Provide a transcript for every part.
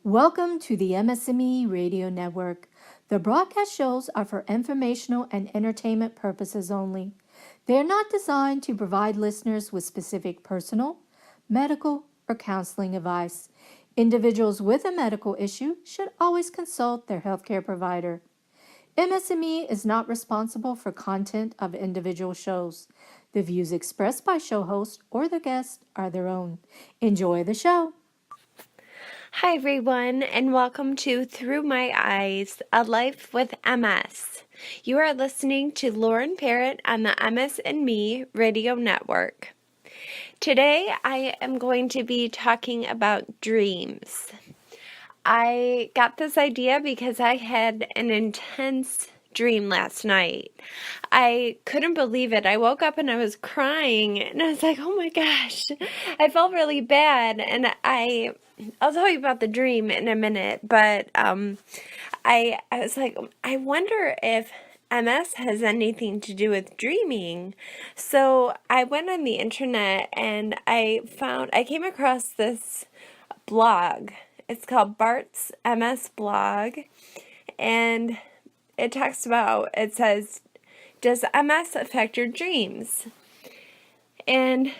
Welcome to the MS&Me Radio Network. The broadcast shows are for informational and entertainment purposes only. They are not designed to provide listeners with specific personal, medical, or counseling advice. Individuals with a medical issue should always consult their healthcare provider. MS&Me is not responsible for content of individual shows. The views expressed by show hosts or their guests are their own. Enjoy the show. Hi, everyone, and welcome to Through My Eyes, A Life with MS. You are listening to Lauren Parrott on the MS&Me Radio Network. Today, I am going to be talking about dreams. I got this idea because I had an intense dream last night. I couldn't believe it. I woke up and I was crying, and I was like, oh my gosh, I felt really bad, and I'll tell you about the dream in a minute, but I was like, I wonder if MS has anything to do with dreaming. So I went on the internet and I came across this blog. It's called Bart's MS blog, and it says, does MS affect your dreams? And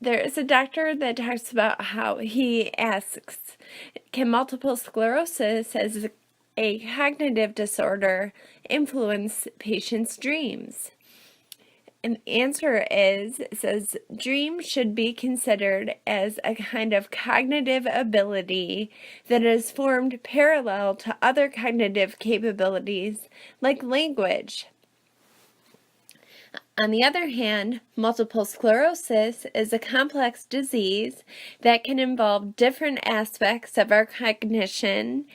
there is a doctor that talks about how he asks, can multiple sclerosis as a cognitive disorder influence patients' dreams? And the answer is, it says, dreams should be considered as a kind of cognitive ability that is formed parallel to other cognitive capabilities like language. On the other hand, multiple sclerosis is a complex disease that can involve different aspects of our cognition,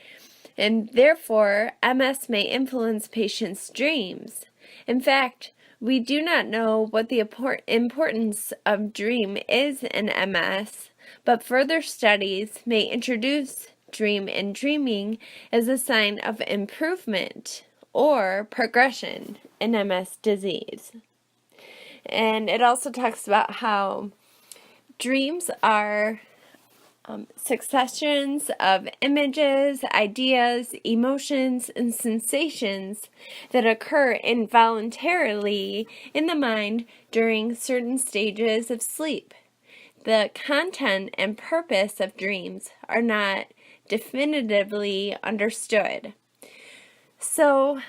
and therefore MS may influence patients' dreams. In fact, we do not know what the importance of dream is in MS, but further studies may introduce dream and dreaming as a sign of improvement or progression in MS disease. And it also talks about how dreams are successions of images, ideas, emotions, and sensations that occur involuntarily in the mind during certain stages of sleep. The content and purpose of dreams are not definitively understood. So,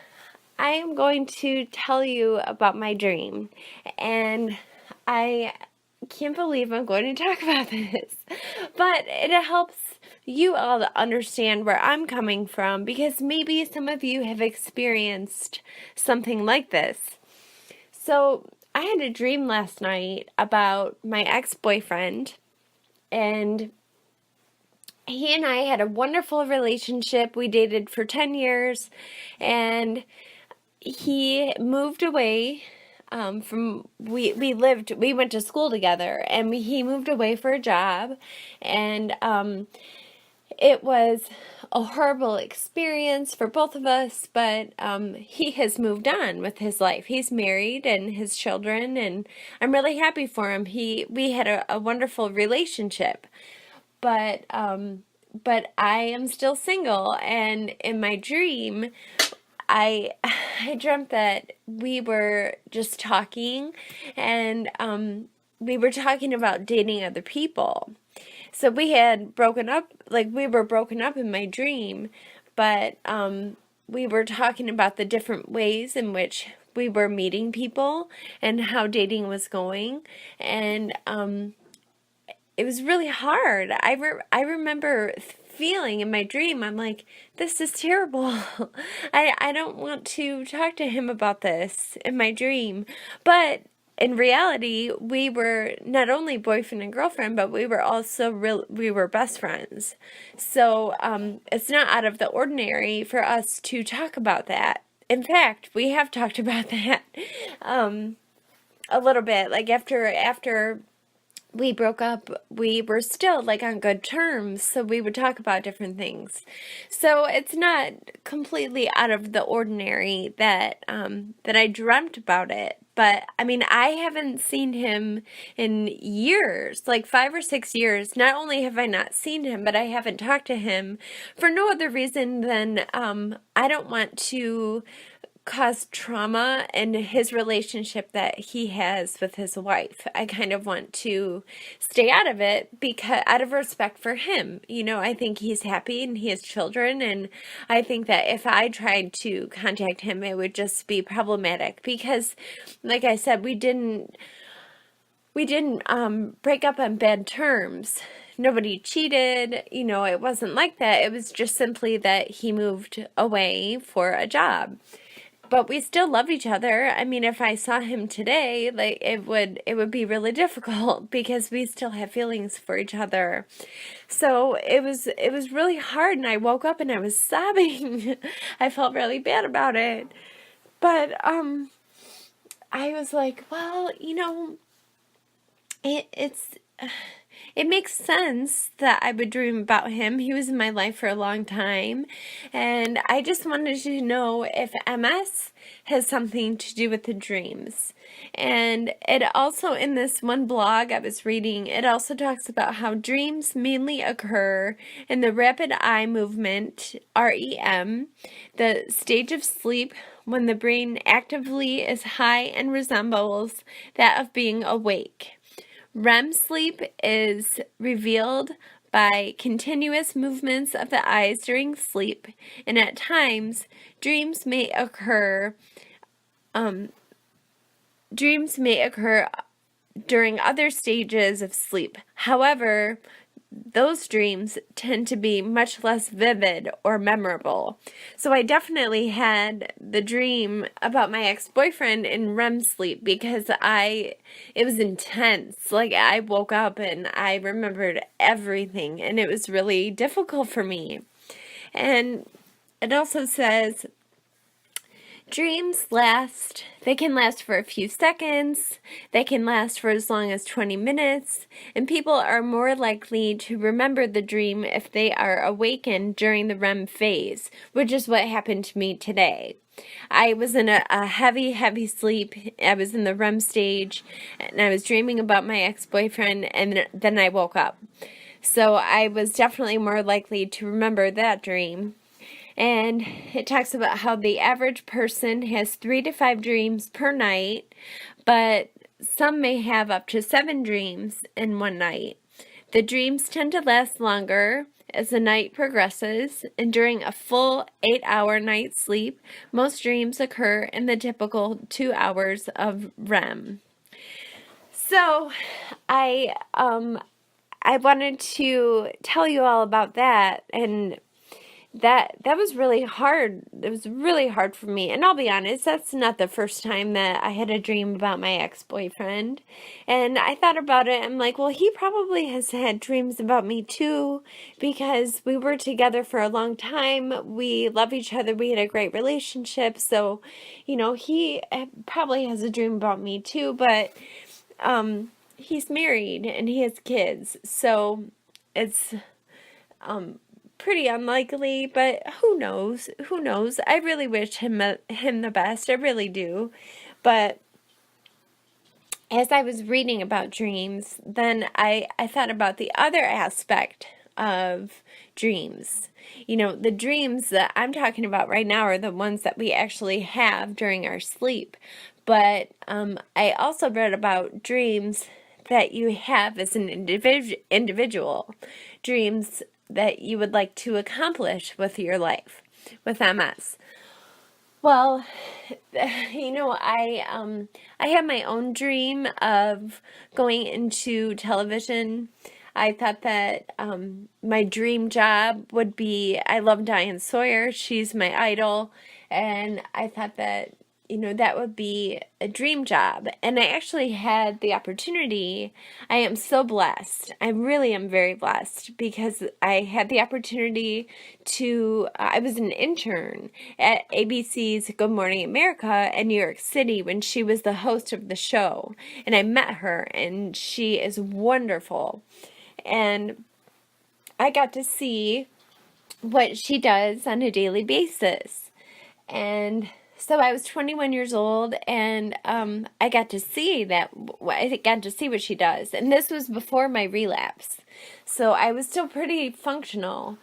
I am going to tell you about my dream, and I can't believe I'm going to talk about this, but it helps you all to understand where I'm coming from, because maybe some of you have experienced something like this. So I had a dream last night about my ex-boyfriend, and he and I had a wonderful relationship. We dated for 10 years, and he moved away we went to school together, and he moved away for a job, and it was a horrible experience for both of us, but he has moved on with his life. He's married and his children, and I'm really happy for him. We had a wonderful relationship, but I am still single, and in my dream, I dreamt that we were just talking, and we were talking about dating other people. So we had broken up, we were broken up in my dream, but we were talking about the different ways in which we were meeting people and how dating was going, and it was really hard. I remember feeling in my dream, I'm like, this is terrible. I don't want to talk to him about this in my dream. But in reality, we were not only boyfriend and girlfriend, but we were also we were best friends. So it's not out of the ordinary for us to talk about that. In fact, we have talked about that a little bit. Like after we broke up, we were still on good terms, so we would talk about different things. So it's not completely out of the ordinary that I dreamt about it, but I mean, I haven't seen him in years, like 5 or 6 years. Not only have I not seen him, but I haven't talked to him for no other reason than I don't want to cause trauma in his relationship that he has with his wife. I kind of want to stay out of it because out of respect for him. I think he's happy and he has children, and I think that if I tried to contact him, it would just be problematic because, like I said, we didn't break up on bad terms. Nobody cheated, it wasn't like that. It was just simply that he moved away for a job. But we still love each other. I mean, if I saw him today, like it would be really difficult because we still have feelings for each other. So it was really hard, and I woke up and I was sobbing. I felt really bad about it. But I was like, well, it's it makes sense that I would dream about him. He was in my life for a long time, and I just wanted to know if MS has something to do with the dreams. And it also, in this one blog I was reading, it also talks about how dreams mainly occur in the rapid eye movement, REM, the stage of sleep when the brain actively is high and resembles that of being awake. REM sleep is revealed by continuous movements of the eyes during sleep, and at times dreams may occur. Dreams may occur during other stages of sleep. However, those dreams tend to be much less vivid or memorable. So I definitely had the dream about my ex-boyfriend in REM sleep because it was intense. Like, I woke up and I remembered everything, and it was really difficult for me. And it also says dreams they can last for a few seconds, they can last for as long as 20 minutes, and people are more likely to remember the dream if they are awakened during the REM phase, which is what happened to me today. I was in a heavy, heavy sleep. I was in the REM stage, and I was dreaming about my ex-boyfriend, and then I woke up. So I was definitely more likely to remember that dream. And it talks about how the average person has 3 to 5 dreams per night, but some may have up to 7 dreams in one night. The dreams tend to last longer as the night progresses, and during a full 8-hour night's sleep, most dreams occur in the typical 2 hours of REM. So I wanted to tell you all about that, and that was really hard. It was really hard for me. And I'll be honest, that's not the first time that I had a dream about my ex-boyfriend. And I thought about it. I'm like, well, he probably has had dreams about me too, because we were together for a long time. We love each other. We had a great relationship. So, he probably has a dream about me too, but he's married and he has kids. So it's pretty unlikely, but who knows? Who knows? I really wish him the best. I really do. But as I was reading about dreams, then I thought about the other aspect of dreams. The dreams that I'm talking about right now are the ones that we actually have during our sleep. But I also read about dreams that you have as an individual. Dreams that you would like to accomplish with your life, with MS. Well, I had my own dream of going into television. I thought that my dream job would be, I love Diane Sawyer, she's my idol, and I thought that that would be a dream job. And I actually had the opportunity. I am so blessed. I really am very blessed because I had the opportunity I was an intern at ABC's Good Morning America in New York City when she was the host of the show. And I met her, and she is wonderful. And I got to see what she does on a daily basis. And So I was 21 years old, and I got to see what she does. And this was before my relapse. So I was still pretty functional.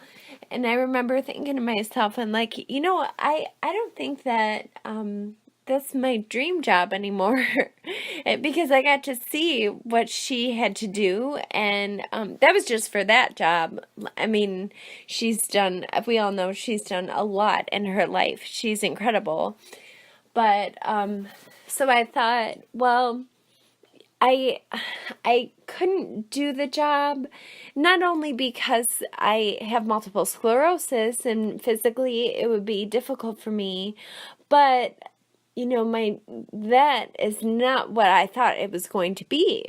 And I remember thinking to myself, and like, I don't think that that's my dream job anymore. Because I got to see what she had to do, and that was just for that job. I mean, we all know she's done a lot in her life. She's incredible. But so I thought, well, I I couldn't do the job, not only because I have multiple sclerosis and physically it would be difficult for me, but my that is not what I thought it was going to be.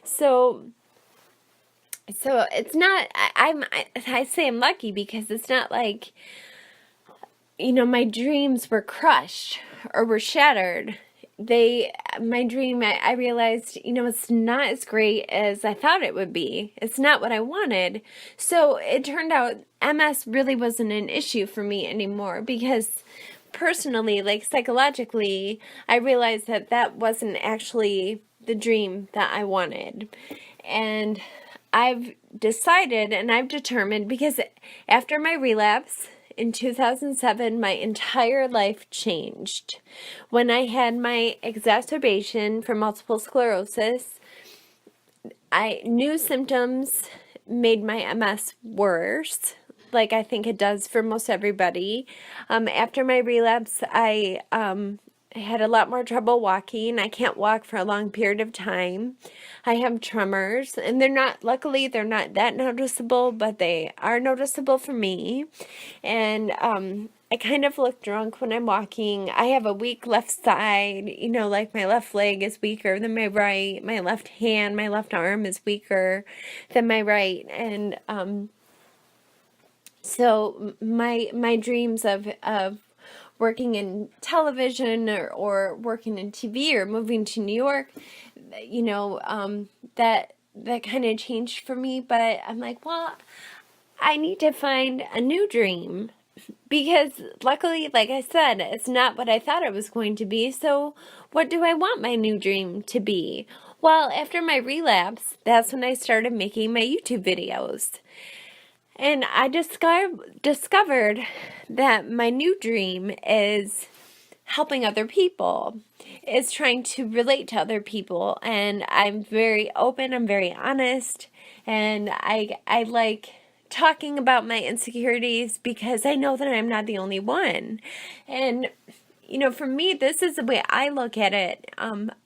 So it's not I say I'm lucky because it's not like my dreams were crushed or were shattered. My dream, I realized, it's not as great as I thought it would be. It's not what I wanted. So it turned out MS really wasn't an issue for me anymore because personally, like psychologically, I realized that wasn't actually the dream that I wanted. And I've decided and I've determined, because after my relapse in 2007, my entire life changed. When I had my exacerbation for multiple sclerosis, new symptoms made my MS worse, like I think it does for most everybody. After my relapse, I had a lot more trouble walking. I can't walk for a long period of time. I have tremors, and luckily, they're not that noticeable, but they are noticeable for me. And I kind of look drunk when I'm walking. I have a weak left side, like my left leg is weaker than my right. My left hand, my left arm is weaker than my right. And so my dreams of working in television or working in TV or moving to New York, that kind of changed for me. But I'm like, well, I need to find a new dream because luckily, like I said, it's not what I thought it was going to be. So what do I want my new dream to be? Well, after my relapse, that's when I started making my YouTube videos. And I discovered that my new dream is helping other people, is trying to relate to other people. And I'm very open, I'm very honest, and I like talking about my insecurities because I know that I'm not the only one. And for me, this is the way I look at it.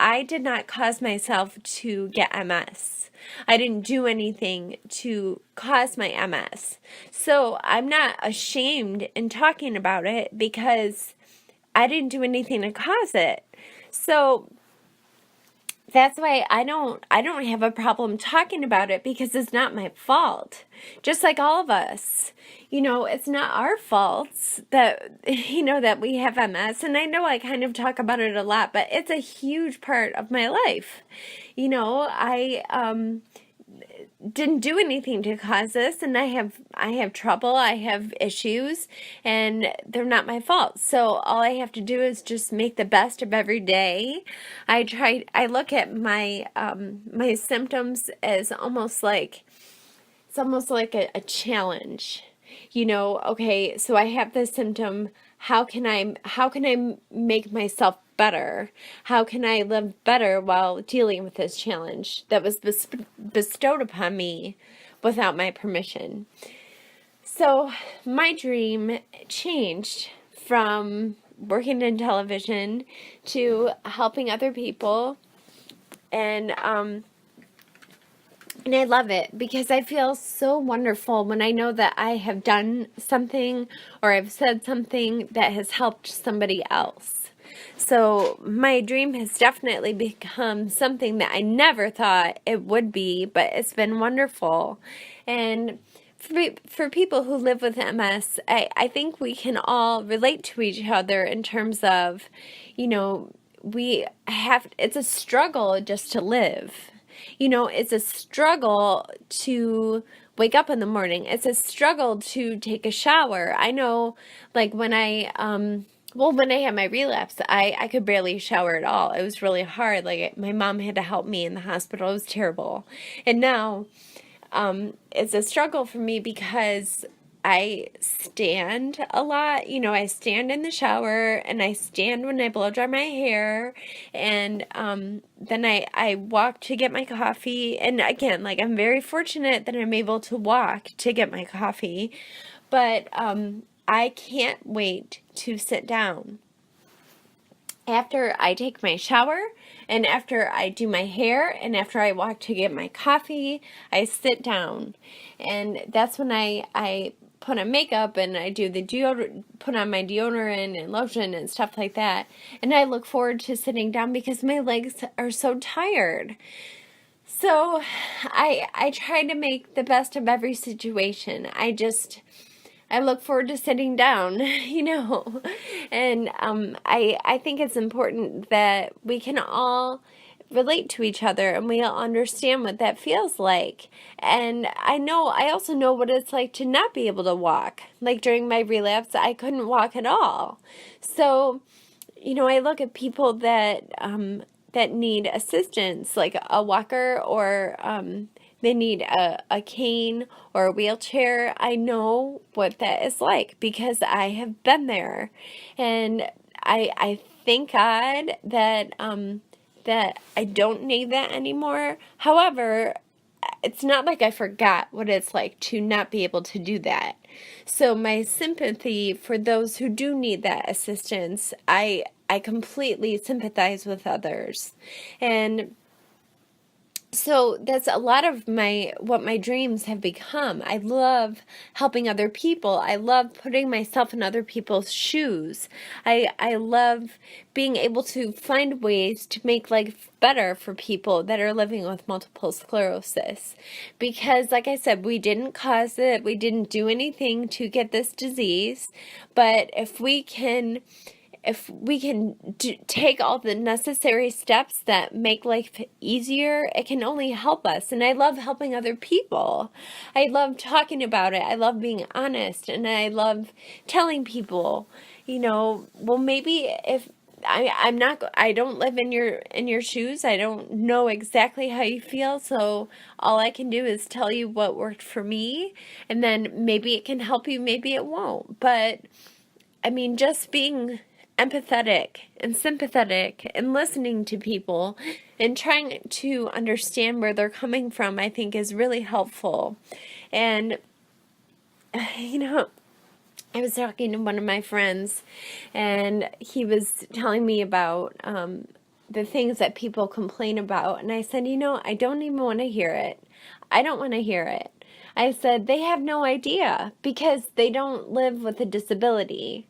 I did not cause myself to get MS. I didn't do anything to cause my MS. So I'm not ashamed in talking about it because I didn't do anything to cause it. So that's why I don't have a problem talking about it because it's not my fault. Just like all of us. It's not our faults that that we have MS, and I know I kind of talk about it a lot, but it's a huge part of my life. I didn't do anything to cause this, and I have trouble, I have issues, and they're not my fault. So all I have to do is just make the best of every day. I look at my my symptoms as almost like a challenge. Okay, so I have this symptom. How can I make myself better? How can I live better while dealing with this challenge that was bestowed upon me without my permission? So my dream changed from working in television to helping other people, and I love it because I feel so wonderful when I know that I have done something or I've said something that has helped somebody else. So my dream has definitely become something that I never thought it would be, but it's been wonderful. And for people who live with MS, I think we can all relate to each other in terms of, it's a struggle just to live. It's a struggle to wake up in the morning. It's a struggle to take a shower. I know, like when I well, when I had my relapse, I could barely shower at all. It was really hard. Like, my mom had to help me in the hospital. It was terrible. And now, it's a struggle for me because I stand a lot. I stand in the shower and I stand when I blow dry my hair. And then I walk to get my coffee. And again, like, I'm very fortunate that I'm able to walk to get my coffee. But I can't wait to sit down after I take my shower and after I do my hair and after I walk to get my coffee. I sit down, and that's when I put on makeup and I do the put on my deodorant and lotion and stuff like that. And I look forward to sitting down because my legs are so tired. So I try to make the best of every situation. I look forward to sitting down, and I think it's important that we can all relate to each other and we all understand what that feels like. And I also know what it's like to not be able to walk. Like, during my relapse, I couldn't walk at all. So, I look at people that need assistance, like a walker, or they need a cane or a wheelchair. I know what that is like because I have been there. And I thank God that I don't need that anymore. However, it's not like I forgot what it's like to not be able to do that. So my sympathy for those who do need that assistance, I completely sympathize with others. And so that's a lot of what my dreams have become. I love helping other people. I love putting myself in other people's shoes. I love being able to find ways to make life better for people that are living with multiple sclerosis. Because, like I said, we didn't cause it. We didn't do anything to get this disease. But if we can take all the necessary steps that make life easier, it can only help us. And I love helping other people. I love talking about it. I love being honest, and I love telling people, well, maybe if I don't live in your shoes. I don't know exactly how you feel. So all I can do is tell you what worked for me, and then maybe it can help you, maybe it won't. But I mean, just being empathetic and sympathetic and listening to people and trying to understand where they're coming from, I think, is really helpful. And, I was talking to one of my friends, and he was telling me about the things that people complain about. And I said, I don't even want to hear it. I don't want to hear it. I said, they have no idea because they don't live with a disability.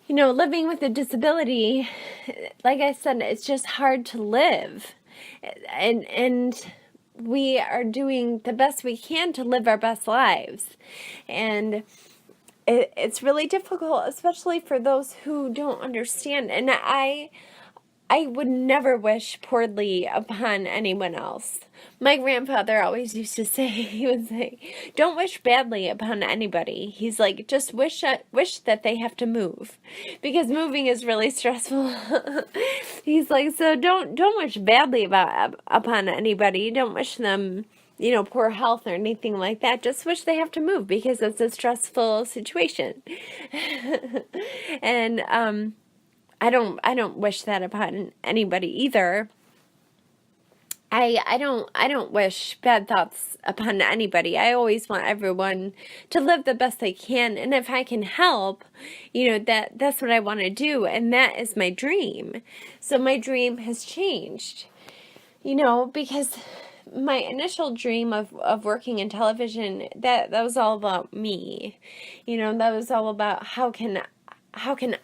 Living with a disability, like I said, it's just hard to live. And we are doing the best we can to live our best lives. And it's really difficult, especially for those who don't understand. And I would never wish poorly upon anyone else. My grandfather always used to say, he would say, don't wish badly upon anybody. He's like, just wish that they have to move, because moving is really stressful. He's like, so don't wish badly upon anybody. Don't wish them, poor health or anything like that. Just wish they have to move because it's a stressful situation. And I don't wish that upon anybody either. I don't wish bad thoughts upon anybody. I always want everyone to live the best they can, and if I can help, that's what I want to do, and that is my dream. So my dream has changed, because my initial dream of working in television, that was all about me. That was all about how can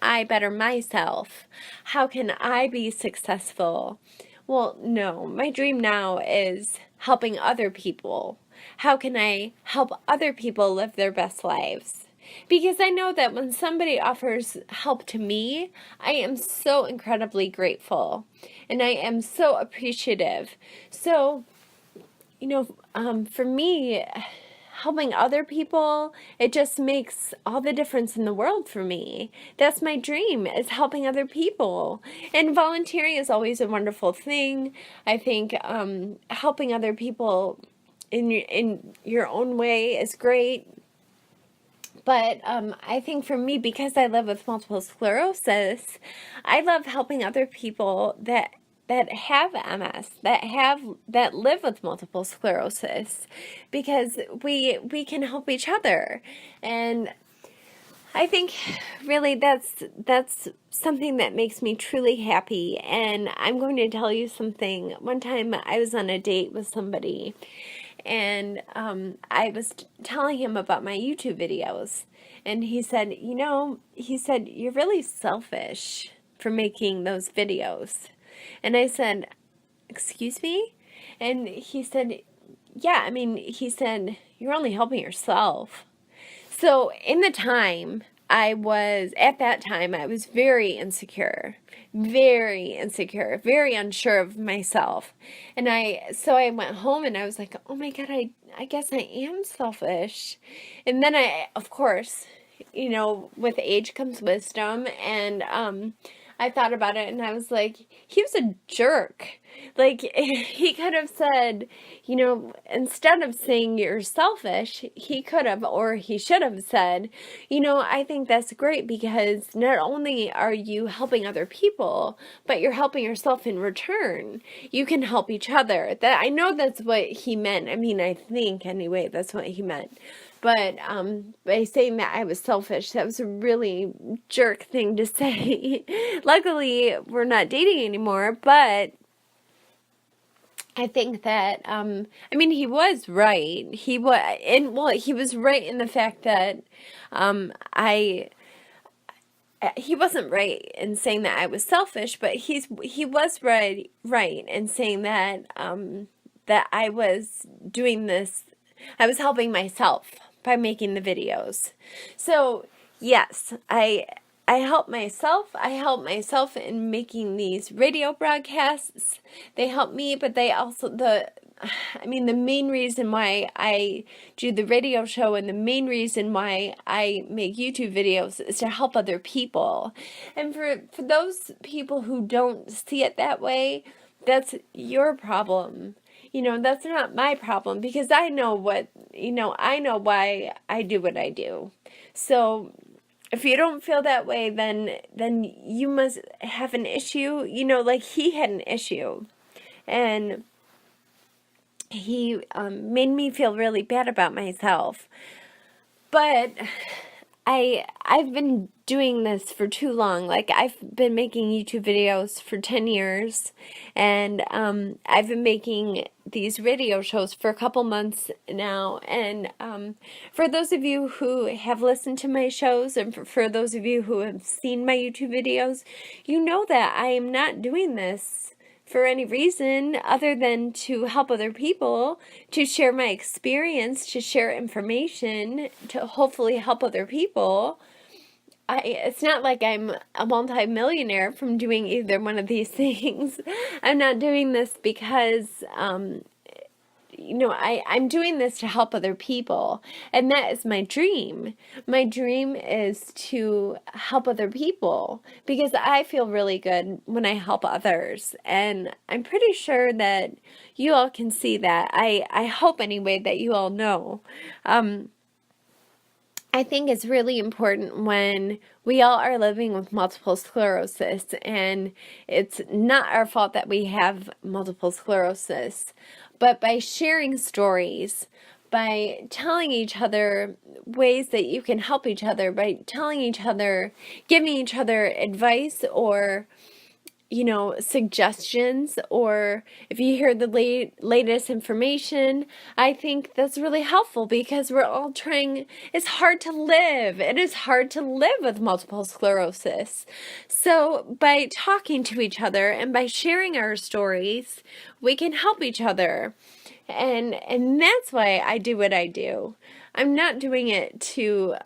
I better myself? How can I be successful? Well, no, my dream now is helping other people. How can I help other people live their best lives? Because I know that when somebody offers help to me, I am so incredibly grateful, and I am so appreciative. So, for me, helping other people, it just makes all the difference in the world for me. That's my dream, is helping other people. And volunteering is always a wonderful thing. I think helping other people in your own way is great. But I think for me, because I live with multiple sclerosis, I love helping other people that have MS, that live with multiple sclerosis, because we can help each other. And I think really that's something that makes me truly happy. And I'm going to tell you something. One time I was on a date with somebody, and I was telling him about my YouTube videos, and he said, you're really selfish for making those videos. And I said, excuse me? And he said, yeah, he said, you're only helping yourself. So at that time, I was very insecure, very unsure of myself. And so I went home and I was like, oh my God, I guess I am selfish. And then of course, with age comes wisdom. And, I thought about it and I was like, he was a jerk. Like, he could have said, instead of saying you're selfish, he could have, or he should have said, I think that's great, because not only are you helping other people, but you're helping yourself in return. You can help each other. I know that's what he meant. I think anyway, that's what he meant. But by saying that I was selfish, that was a really jerk thing to say. Luckily, we're not dating anymore, but I think that he was right. He was right in the fact that I he wasn't right in saying that I was selfish, but he was right in saying that that I was doing this. I was helping myself by making the videos. So yes, I help myself. I help myself in making these radio broadcasts. They help me, but they also the main reason why I do the radio show and the main reason why I make YouTube videos is to help other people. And for those people who don't see it that way, that's your problem. That's not my problem, because I know why I do what I do. So if you don't feel that way, then you must have an issue. Like he had an issue, and he made me feel really bad about myself. But I've been doing this for too long. Like, I've been making YouTube videos for 10 years, and I've been making these radio shows for a couple months now. And for those of you who have listened to my shows, and for those of you who have seen my YouTube videos, you know that I am not doing this for any reason other than to help other people, to share my experience, to share information, to hopefully help other people. It's not like I'm a multi-millionaire from doing either one of these things. I'm not doing this because I'm doing this to help other people, and that is my dream. My dream is to help other people, because I feel really good when I help others, and I'm pretty sure that you all can see that. I hope anyway that you all know. I think it's really important when we all are living with multiple sclerosis, and it's not our fault that we have multiple sclerosis, but by sharing stories, by telling each other ways that you can help each other, by telling each other, giving each other advice or suggestions, or if you hear the latest information, I think that's really helpful, because we're all trying. It's hard to live. It is hard to live with multiple sclerosis. So by talking to each other and by sharing our stories, we can help each other. And that's why I do what I do. I'm not doing it to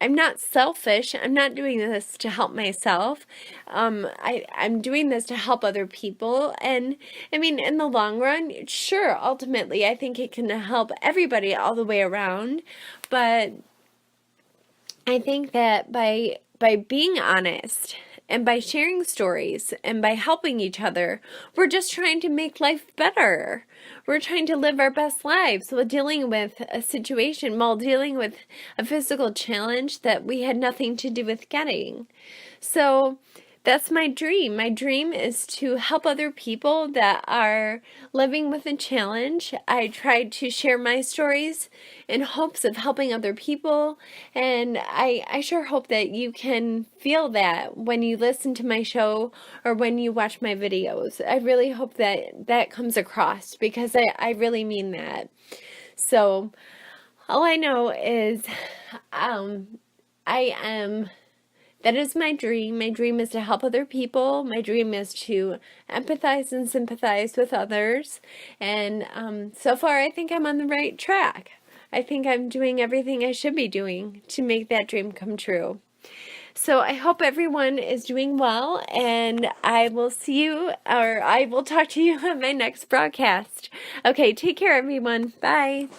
I'm not selfish. I'm not doing this to help myself. I'm doing this to help other people. And I mean, in the long run, sure, ultimately, I think it can help everybody all the way around. But I think that by being honest and by sharing stories and by helping each other, we're just trying to make life better. We're trying to live our best lives while dealing with a situation, while dealing with a physical challenge that we had nothing to do with getting. So that's my dream. My dream is to help other people that are living with a challenge. I try to share my stories in hopes of helping other people, and I sure hope that you can feel that when you listen to my show or when you watch my videos. I really hope that that comes across, because I really mean that. So all I know is I am that is my dream. My dream is to help other people. My dream is to empathize and sympathize with others. And so far, I think I'm on the right track. I think I'm doing everything I should be doing to make that dream come true. So I hope everyone is doing well, and I will see you, or I will talk to you on my next broadcast. Okay, take care, everyone. Bye.